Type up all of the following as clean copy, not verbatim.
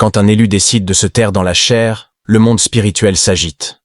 Quand un élu décide de se taire dans la chair, le monde spirituel s'agite.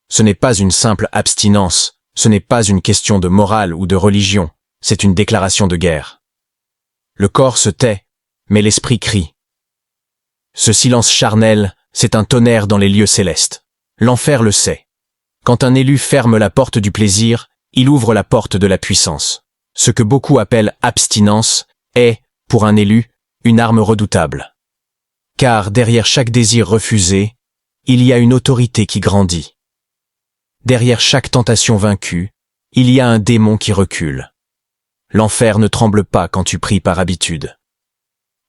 Ce n'est pas une simple abstinence, ce n'est pas une question de morale ou de religion, c'est une déclaration de guerre. Le corps se tait, mais l'esprit crie. Ce silence charnel, c'est un tonnerre dans les lieux célestes. L'enfer le sait. Quand un élu ferme la porte du plaisir, il ouvre la porte de la puissance. Ce que beaucoup appellent abstinence est, pour un élu, une arme redoutable. Car derrière chaque désir refusé, il y a une autorité qui grandit. Derrière chaque tentation vaincue, il y a un démon qui recule. L'enfer ne tremble pas quand tu pries par habitude.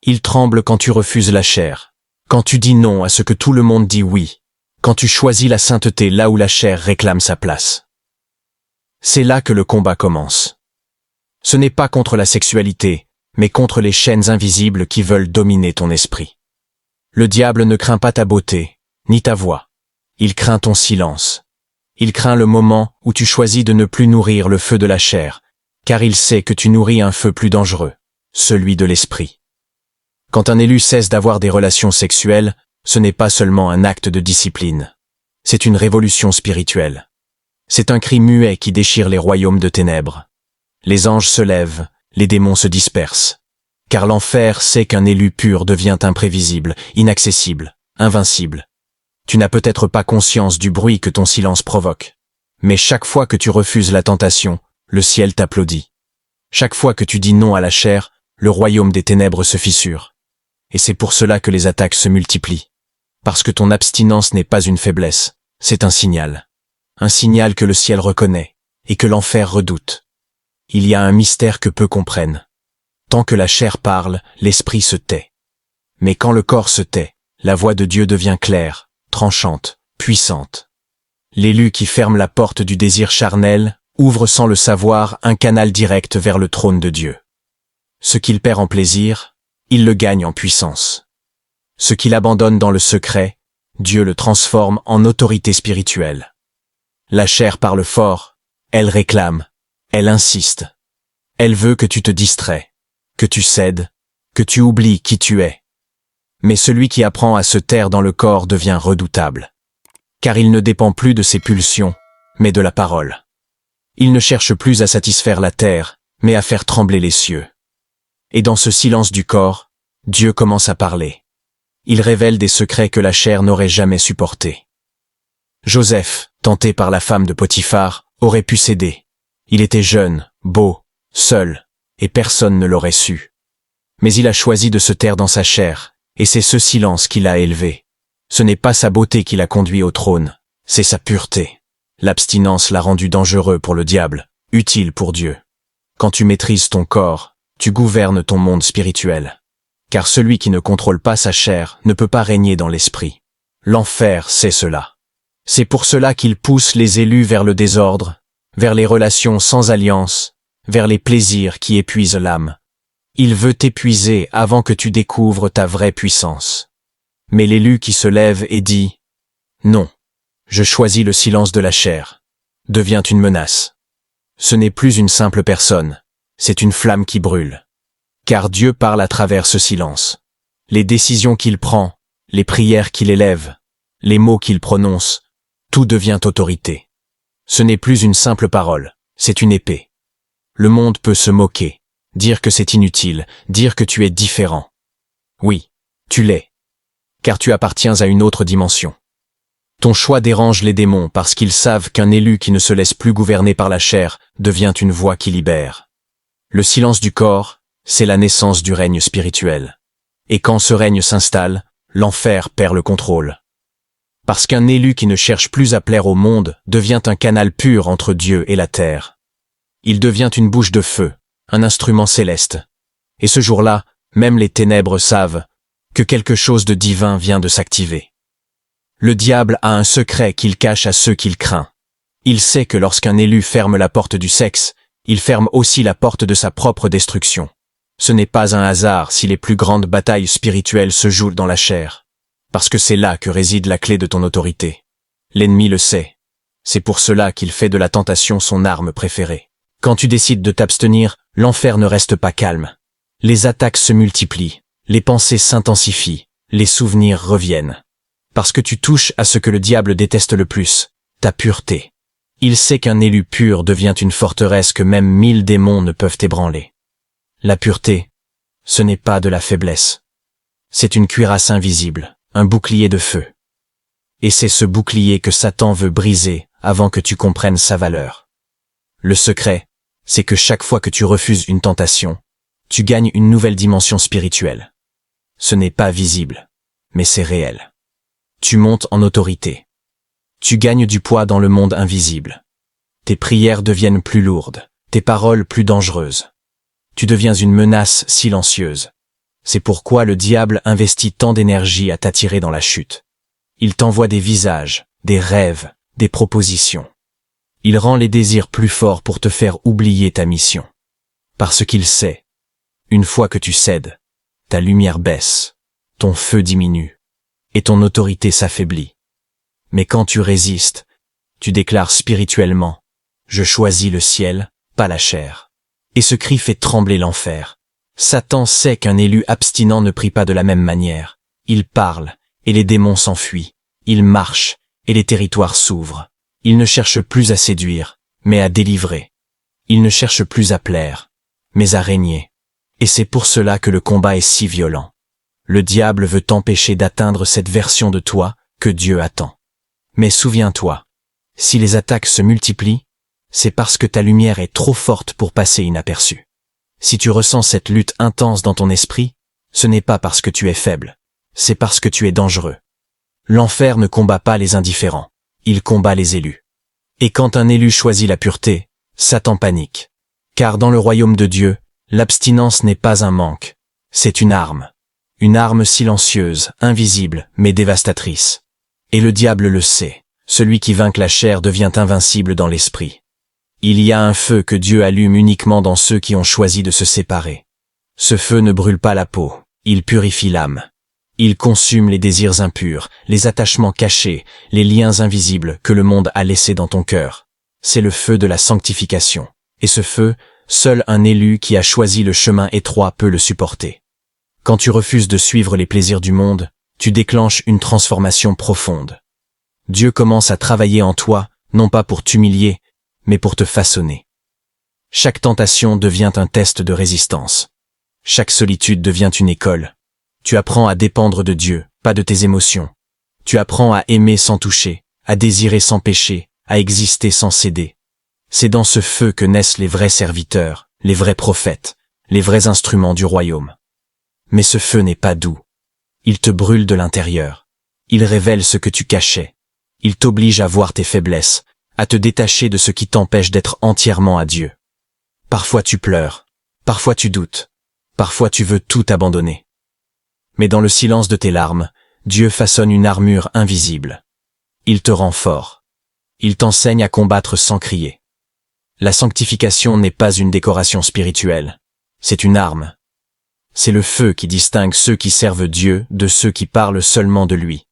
Il tremble quand tu refuses la chair, quand tu dis non à ce que tout le monde dit oui, quand tu choisis la sainteté là où la chair réclame sa place. C'est là que le combat commence. Ce n'est pas contre la sexualité, mais contre les chaînes invisibles qui veulent dominer ton esprit. Le diable ne craint pas ta beauté, ni ta voix. Il craint ton silence. Il craint le moment où tu choisis de ne plus nourrir le feu de la chair, car il sait que tu nourris un feu plus dangereux, celui de l'esprit. Quand un élu cesse d'avoir des relations sexuelles, ce n'est pas seulement un acte de discipline. C'est une révolution spirituelle. C'est un cri muet qui déchire les royaumes de ténèbres. Les anges se lèvent, les démons se dispersent. Car l'enfer sait qu'un élu pur devient imprévisible, inaccessible, invincible. Tu n'as peut-être pas conscience du bruit que ton silence provoque. Mais chaque fois que tu refuses la tentation, le ciel t'applaudit. Chaque fois que tu dis non à la chair, le royaume des ténèbres se fissure. Et c'est pour cela que les attaques se multiplient. Parce que ton abstinence n'est pas une faiblesse, c'est un signal. Un signal que le ciel reconnaît, et que l'enfer redoute. Il y a un mystère que peu comprennent. Tant que la chair parle, l'esprit se tait. Mais quand le corps se tait, la voix de Dieu devient claire, tranchante, puissante. L'élu qui ferme la porte du désir charnel ouvre sans le savoir un canal direct vers le trône de Dieu. Ce qu'il perd en plaisir, il le gagne en puissance. Ce qu'il abandonne dans le secret, Dieu le transforme en autorité spirituelle. La chair parle fort, elle réclame, elle insiste. Elle veut que tu te distrais, que tu cèdes, que tu oublies qui tu es. Mais celui qui apprend à se taire dans le corps devient redoutable. Car il ne dépend plus de ses pulsions, mais de la parole. Il ne cherche plus à satisfaire la terre, mais à faire trembler les cieux. Et dans ce silence du corps, Dieu commence à parler. Il révèle des secrets que la chair n'aurait jamais supportés. Joseph, tenté par la femme de Potiphar, aurait pu céder. Il était jeune, beau, seul, et personne ne l'aurait su. Mais il a choisi de se taire dans sa chair, et c'est ce silence qui l'a élevé. Ce n'est pas sa beauté qui l'a conduit au trône, c'est sa pureté. L'abstinence l'a rendu dangereux pour le diable, utile pour Dieu. Quand tu maîtrises ton corps, tu gouvernes ton monde spirituel. Car celui qui ne contrôle pas sa chair ne peut pas régner dans l'esprit. L'enfer sait cela. C'est pour cela qu'il pousse les élus vers le désordre, vers les relations sans alliance, vers les plaisirs qui épuisent l'âme. Il veut t'épuiser avant que tu découvres ta vraie puissance. Mais l'élu qui se lève et dit « Non, je choisis le silence de la chair » devient une menace. Ce n'est plus une simple personne, c'est une flamme qui brûle. Car Dieu parle à travers ce silence. Les décisions qu'il prend, les prières qu'il élève, les mots qu'il prononce, tout devient autorité. Ce n'est plus une simple parole, c'est une épée. Le monde peut se moquer, dire que c'est inutile, dire que tu es différent. Oui, tu l'es. Car tu appartiens à une autre dimension. Ton choix dérange les démons parce qu'ils savent qu'un élu qui ne se laisse plus gouverner par la chair devient une voix qui libère. Le silence du corps, c'est la naissance du règne spirituel. Et quand ce règne s'installe, l'enfer perd le contrôle. Parce qu'un élu qui ne cherche plus à plaire au monde devient un canal pur entre Dieu et la terre. Il devient une bouche de feu, un instrument céleste. Et ce jour-là, même les ténèbres savent que quelque chose de divin vient de s'activer. Le diable a un secret qu'il cache à ceux qu'il craint. Il sait que lorsqu'un élu ferme la porte du sexe, il ferme aussi la porte de sa propre destruction. Ce n'est pas un hasard si les plus grandes batailles spirituelles se jouent dans la chair. Parce que c'est là que réside la clé de ton autorité. L'ennemi le sait. C'est pour cela qu'il fait de la tentation son arme préférée. Quand tu décides de t'abstenir, l'enfer ne reste pas calme. Les attaques se multiplient, les pensées s'intensifient, Les souvenirs reviennent. Parce que tu touches à ce que le diable déteste le plus, ta pureté. Il sait qu'un élu pur devient une forteresse que même 1000 démons ne peuvent ébranler. La pureté, ce n'est pas de la faiblesse. C'est une cuirasse invisible, un bouclier de feu. Et c'est ce bouclier que Satan veut briser avant que tu comprennes sa valeur. Le secret, c'est que chaque fois que tu refuses une tentation, tu gagnes une nouvelle dimension spirituelle. Ce n'est pas visible, mais c'est réel. Tu montes en autorité. Tu gagnes du poids dans le monde invisible. Tes prières deviennent plus lourdes, tes paroles plus dangereuses. Tu deviens une menace silencieuse. C'est pourquoi le diable investit tant d'énergie à t'attirer dans la chute. Il t'envoie des visages, des rêves, des propositions. Il rend les désirs plus forts pour te faire oublier ta mission. Parce qu'il sait, une fois que tu cèdes, ta lumière baisse, ton feu diminue, et ton autorité s'affaiblit. Mais quand tu résistes, tu déclares spirituellement, « Je choisis le ciel, pas la chair ». Et ce cri fait trembler l'enfer. Satan sait qu'un élu abstinent ne prie pas de la même manière. Il parle, et les démons s'enfuient. Il marche, et les territoires s'ouvrent. Il ne cherche plus à séduire, mais à délivrer. Il ne cherche plus à plaire, mais à régner. Et c'est pour cela que le combat est si violent. Le diable veut t'empêcher d'atteindre cette version de toi que Dieu attend. Mais souviens-toi, si les attaques se multiplient, c'est parce que ta lumière est trop forte pour passer inaperçue. Si tu ressens cette lutte intense dans ton esprit, ce n'est pas parce que tu es faible, c'est parce que tu es dangereux. L'enfer ne combat pas les indifférents, il combat les élus. Et quand un élu choisit la pureté, Satan panique. Car dans le royaume de Dieu, l'abstinence n'est pas un manque, c'est une arme. Une arme silencieuse, invisible, mais dévastatrice. Et le diable le sait, celui qui vainc la chair devient invincible dans l'esprit. Il y a un feu que Dieu allume uniquement dans ceux qui ont choisi de se séparer. Ce feu ne brûle pas la peau, il purifie l'âme. Il consume les désirs impurs, les attachements cachés, les liens invisibles que le monde a laissés dans ton cœur. C'est le feu de la sanctification. Et ce feu, seul un élu qui a choisi le chemin étroit peut le supporter. Quand tu refuses de suivre les plaisirs du monde, tu déclenches une transformation profonde. Dieu commence à travailler en toi, non pas pour t'humilier, mais pour te façonner. Chaque tentation devient un test de résistance. Chaque solitude devient une école. Tu apprends à dépendre de Dieu, pas de tes émotions. Tu apprends à aimer sans toucher, à désirer sans pécher, à exister sans céder. C'est dans ce feu que naissent les vrais serviteurs, les vrais prophètes, les vrais instruments du royaume. Mais ce feu n'est pas doux. Il te brûle de l'intérieur. Il révèle ce que tu cachais. Il t'oblige à voir tes faiblesses, à te détacher de ce qui t'empêche d'être entièrement à Dieu. Parfois tu pleures, parfois tu doutes, parfois tu veux tout abandonner. Mais dans le silence de tes larmes, Dieu façonne une armure invisible. Il te rend fort. Il t'enseigne à combattre sans crier. La sanctification n'est pas une décoration spirituelle, c'est une arme. C'est le feu qui distingue ceux qui servent Dieu de ceux qui parlent seulement de lui.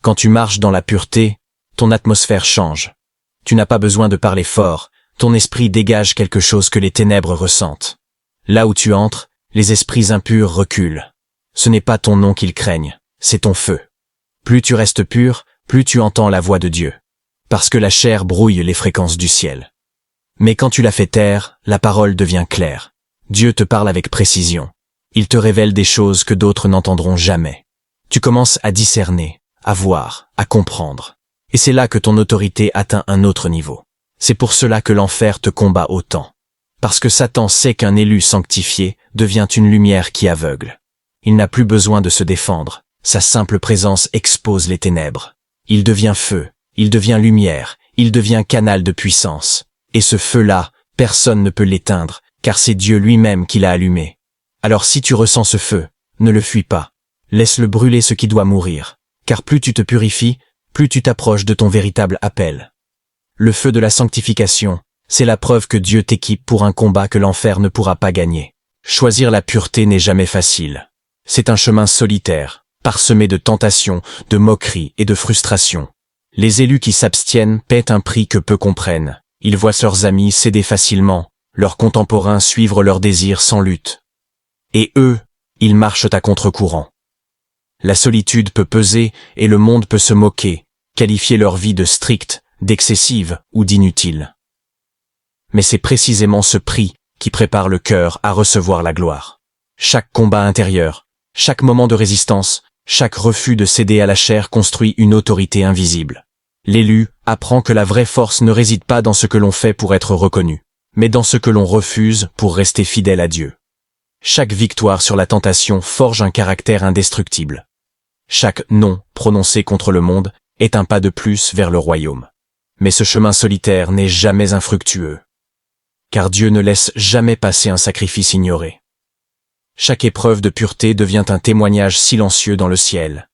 Quand tu marches dans la pureté, ton atmosphère change. Tu n'as pas besoin de parler fort, ton esprit dégage quelque chose que les ténèbres ressentent. Là où tu entres, les esprits impurs reculent. Ce n'est pas ton nom qu'ils craignent, c'est ton feu. Plus tu restes pur, plus tu entends la voix de Dieu. Parce que la chair brouille les fréquences du ciel. Mais quand tu la fais taire, la parole devient claire. Dieu te parle avec précision. Il te révèle des choses que d'autres n'entendront jamais. Tu commences à discerner, à voir, à comprendre. Et c'est là que ton autorité atteint un autre niveau. C'est pour cela que l'enfer te combat autant. Parce que Satan sait qu'un élu sanctifié devient une lumière qui aveugle. Il n'a plus besoin de se défendre. Sa simple présence expose les ténèbres. Il devient feu, il devient lumière, il devient canal de puissance. Et ce feu-là, personne ne peut l'éteindre, car c'est Dieu lui-même qui l'a allumé. Alors si tu ressens ce feu, ne le fuis pas. Laisse-le brûler ce qui doit mourir. Car plus tu te purifies, plus tu t'approches de ton véritable appel. Le feu de la sanctification, c'est la preuve que Dieu t'équipe pour un combat que l'enfer ne pourra pas gagner. Choisir la pureté n'est jamais facile. C'est un chemin solitaire, parsemé de tentations, de moqueries et de frustrations. Les élus qui s'abstiennent paient un prix que peu comprennent. Ils voient leurs amis céder facilement, leurs contemporains suivre leurs désirs sans lutte. Et eux, ils marchent à contre-courant. La solitude peut peser et le monde peut se moquer, qualifier leur vie de stricte, d'excessive ou d'inutile. Mais c'est précisément ce prix qui prépare le cœur à recevoir la gloire. Chaque combat intérieur, chaque moment de résistance, chaque refus de céder à la chair construit une autorité invisible. L'élu apprend que la vraie force ne réside pas dans ce que l'on fait pour être reconnu, mais dans ce que l'on refuse pour rester fidèle à Dieu. Chaque victoire sur la tentation forge un caractère indestructible. Chaque non prononcé contre le monde est un pas de plus vers le royaume. Mais ce chemin solitaire n'est jamais infructueux, car Dieu ne laisse jamais passer un sacrifice ignoré. Chaque épreuve de pureté devient un témoignage silencieux dans le ciel.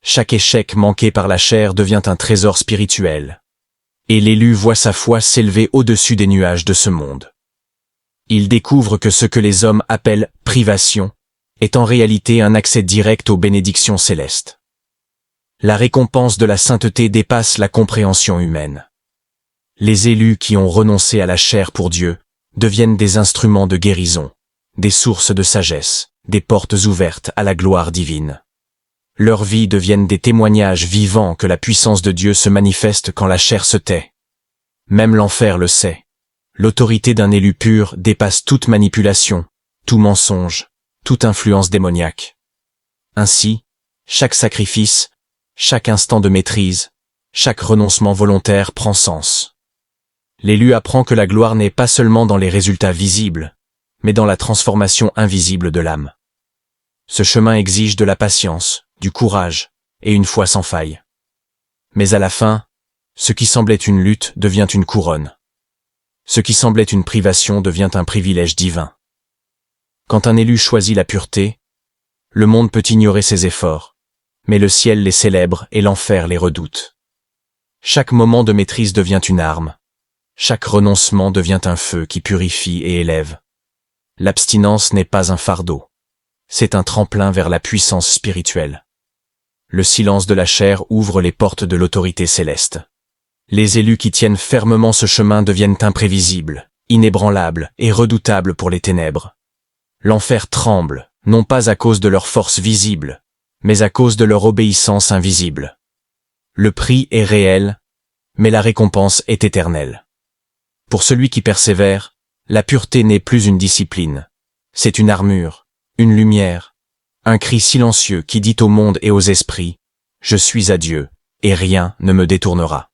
Chaque échec manqué par la chair devient un trésor spirituel. Et l'élu voit sa foi s'élever au-dessus des nuages de ce monde. Il découvre que ce que les hommes appellent privation est en réalité un accès direct aux bénédictions célestes. La récompense de la sainteté dépasse la compréhension humaine. Les élus qui ont renoncé à la chair pour Dieu deviennent des instruments de guérison, des sources de sagesse, des portes ouvertes à la gloire divine. Leurs vies deviennent des témoignages vivants que la puissance de Dieu se manifeste quand la chair se tait. Même l'enfer le sait. L'autorité d'un élu pur dépasse toute manipulation, tout mensonge, toute influence démoniaque. Ainsi, chaque sacrifice, chaque instant de maîtrise, chaque renoncement volontaire prend sens. L'élu apprend que la gloire n'est pas seulement dans les résultats visibles, mais dans la transformation invisible de l'âme. Ce chemin exige de la patience, du courage et une foi sans faille. Mais à la fin, ce qui semblait une lutte devient une couronne. Ce qui semblait une privation devient un privilège divin. Quand un élu choisit la pureté, le monde peut ignorer ses efforts, mais le ciel les célèbre et l'enfer les redoute. Chaque moment de maîtrise devient une arme. Chaque renoncement devient un feu qui purifie et élève. L'abstinence n'est pas un fardeau. C'est un tremplin vers la puissance spirituelle. Le silence de la chair ouvre les portes de l'autorité céleste. Les élus qui tiennent fermement ce chemin deviennent imprévisibles, inébranlables et redoutables pour les ténèbres. L'enfer tremble, non pas à cause de leur force visible, mais à cause de leur obéissance invisible. Le prix est réel, mais la récompense est éternelle. Pour celui qui persévère, la pureté n'est plus une discipline. C'est une armure, une lumière, un cri silencieux qui dit au monde et aux esprits « Je suis à Dieu, et rien ne me détournera ».